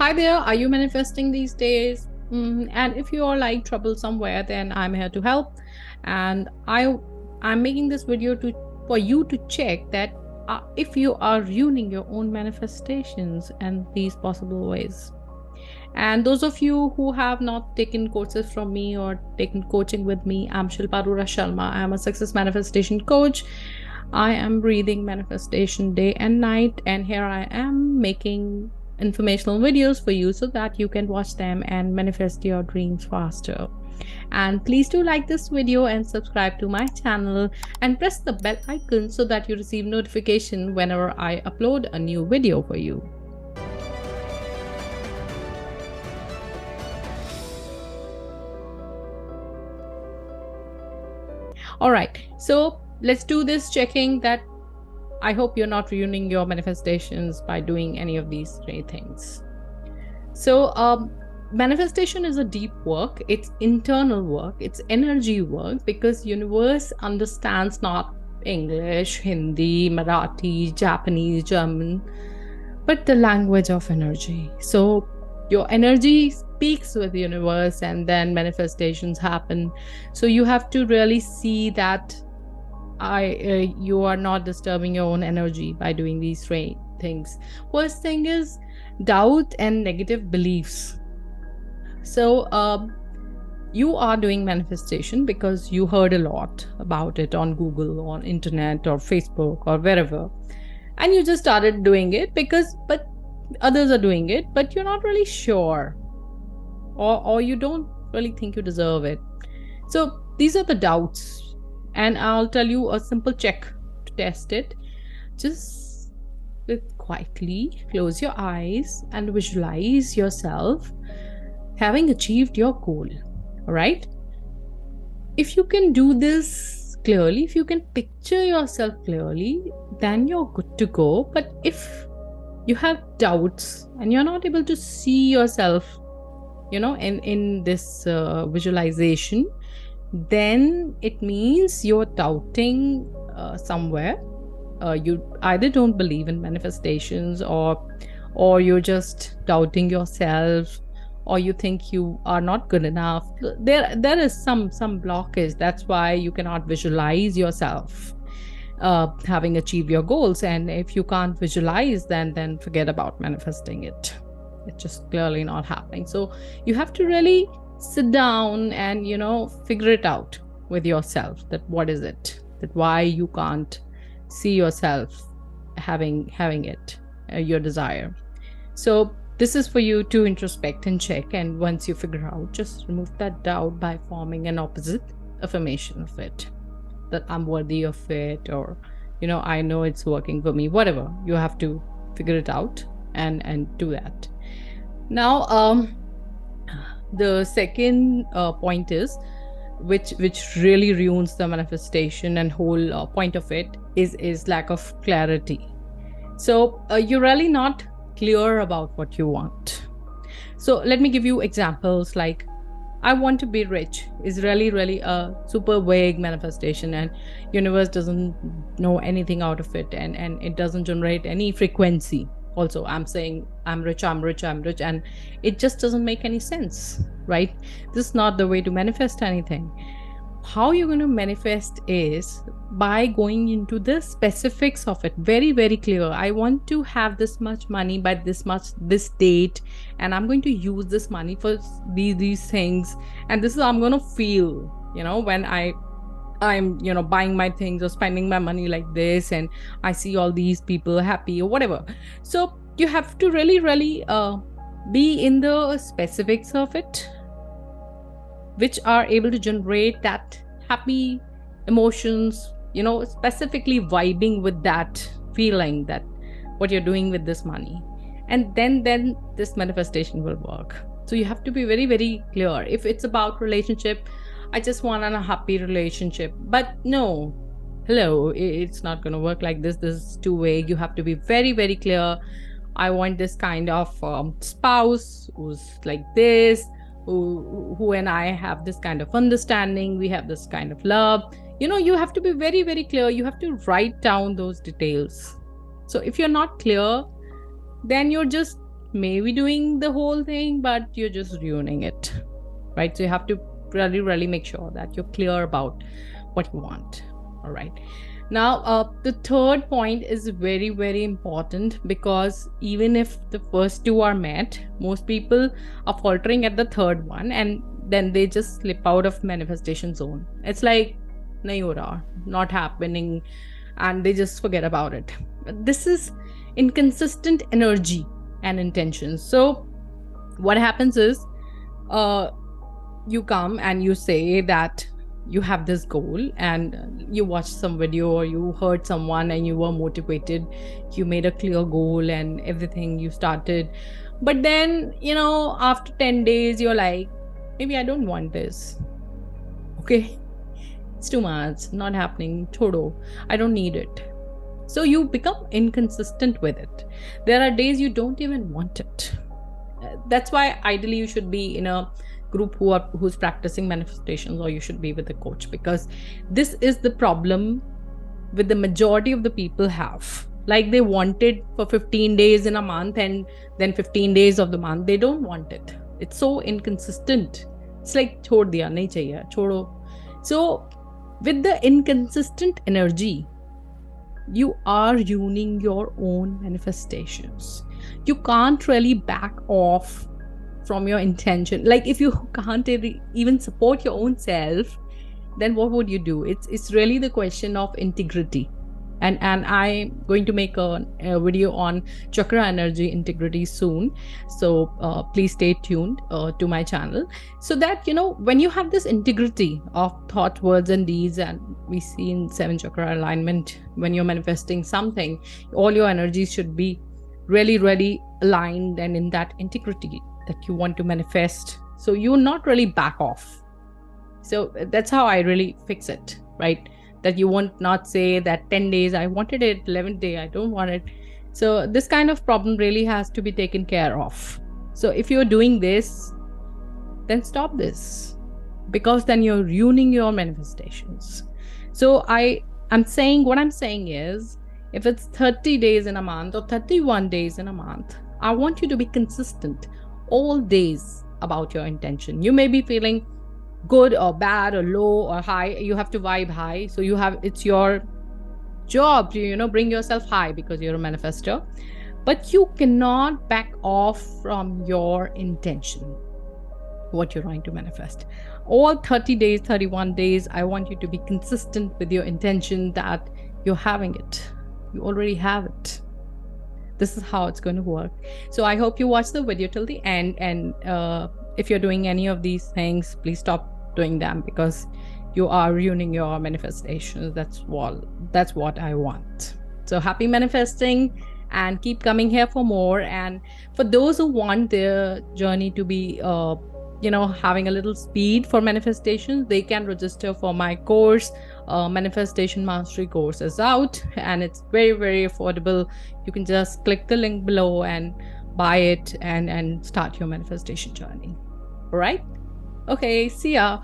Hi there, are you manifesting these days? And if you are like trouble somewhere, then I'm here to help. And I'm making this video for you to check that if you are ruining your own manifestations and these possible ways. And those of you who have not taken courses from me or taken coaching with me, I'm ShilpaAroraSharma. I'm a success manifestation coach. I am breathing manifestation day and night, and here I am making informational videos for you so that you can watch them and manifest your dreams faster. And please do like this video and subscribe to my channel and press the bell icon so that you receive notification whenever I upload a new video for you. All right, so let's do this checking that I hope you're not ruining your manifestations by doing any of these three things. So manifestation is a deep work. It's internal work. It's energy work, because universe understands not English, Hindi, Marathi, Japanese, German, but the language of energy. So your energy speaks with the universe and then manifestations happen. So you have to really see that you are not disturbing your own energy by doing these three things. First thing is doubt and negative beliefs. So you are doing manifestation because you heard a lot about it on Google, on internet, or Facebook, or wherever, and you just started doing it but others are doing it, but you're not really sure, or you don't really think you deserve it. So these are the doubts. And I'll tell you a simple check to test it. Just quietly close your eyes and visualize yourself having achieved your goal. All right? If you can do this clearly, if you can picture yourself clearly, then you're good to go. But if you have doubts and you're not able to see yourself, in this visualization, then it means you're doubting somewhere. You either don't believe in manifestations, or you're just doubting yourself, or you think you are not good enough. There is some blockage. That's why you cannot visualize yourself having achieved your goals. And if you can't visualize, then forget about manifesting it. It's just clearly not happening. So you have to really sit down and figure it out with yourself, that what is it, that why you can't see yourself having it, your desire. So this is for you to introspect and check, and once you figure out, just remove that doubt by forming an opposite affirmation of it, that I'm worthy of it, or I know it's working for me. Whatever, you have to figure it out and do that. Now the second point is, which really ruins the manifestation and whole point of it, is lack of clarity. So you're really not clear about what you want. So let me give you examples. Like, I want to be rich is really a super vague manifestation, and universe doesn't know anything out of it, and it doesn't generate any frequency. Also, I'm saying I'm rich, and it just doesn't make any sense, right? This is not the way to manifest anything. How you're going to manifest is by going into the specifics of it. Very, very clear. I want to have this much money by this date, and I'm going to use this money for these things, and this is how I'm going to feel, when I'm buying my things or spending my money like this, and I see all these people happy or whatever. So you have to really be in the specifics of it, which are able to generate that happy emotions, specifically vibing with that feeling, that what you're doing with this money, and then this manifestation will work. So you have to be very, very clear. If it's about relationship, I just want a happy relationship, but no, hello, it's not going to work like this. This is too vague. You have to be very, very clear. I want this kind of spouse who's like this, who and I have this kind of understanding. We have this kind of love. You have to be very, very clear. You have to write down those details. So if you're not clear, then you're just may be doing the whole thing, but you're just ruining it, right? So you have to really make sure that you're clear about what you want. All right. Now, the third point is very important, because even if the first two are met, most people are faltering at the third one, and then they just slip out of manifestation zone. It's like, nahi ho raha, not happening, and they just forget about it. This is inconsistent energy and intentions. So what happens is, you come and you say that you have this goal, and you watched some video or you heard someone and you were motivated, you made a clear goal and everything, you started. But then, after 10 days, you're like, maybe I don't want this. Okay, it's too much, not happening, chodo, I don't need it. So you become inconsistent with it. There are days you don't even want it. That's why ideally you should be in a group who's practicing manifestations, or you should be with a coach, because this is the problem with the majority of the people have. Like, they want it for 15 days in a month, and then 15 days of the month they don't want it. It's so inconsistent. It's like, chhod diya, nahi chahiye, chodo. So with the inconsistent energy, you are ruining your own manifestations. You can't really back off from your intention. Like, if you can't even support your own self, then what would you do? It's really the question of integrity. And I'm going to make a video on chakra energy integrity soon. So please stay tuned to my channel, so that, when you have this integrity of thought, words, and deeds, and we see in 7 chakra alignment, when you're manifesting something, all your energies should be really aligned and in that integrity that you want to manifest. So you not really back off. So that's how I really fix it, right? That you won't not say that 10 days I wanted it, 11th day I don't want it. So this kind of problem really has to be taken care of. So if you're doing this, then stop this, because then you're ruining your manifestations. So I'm saying, what I'm saying is, if it's 30 days in a month or 31 days in a month, I want you to be consistent all days about your intention. You may be feeling good or bad or low or high. You have to vibe high. So it's your job to, bring yourself high, because you're a manifestor. But you cannot back off from your intention, what you're trying to manifest. All 30 days, 31 days, I want you to be consistent with your intention that you're having it. You already have it. This is how it's going to work. So I hope you watch the video till the end. And if you're doing any of these things, please stop doing them, because you are ruining your manifestations. That's what I want. So happy manifesting, and keep coming here for more. And for those who want their journey to be having a little speed for manifestations, they can register for my course. Manifestation Mastery course is out, and it's very affordable. You can just click the link below and buy it and start your manifestation journey. All right? Okay, see ya.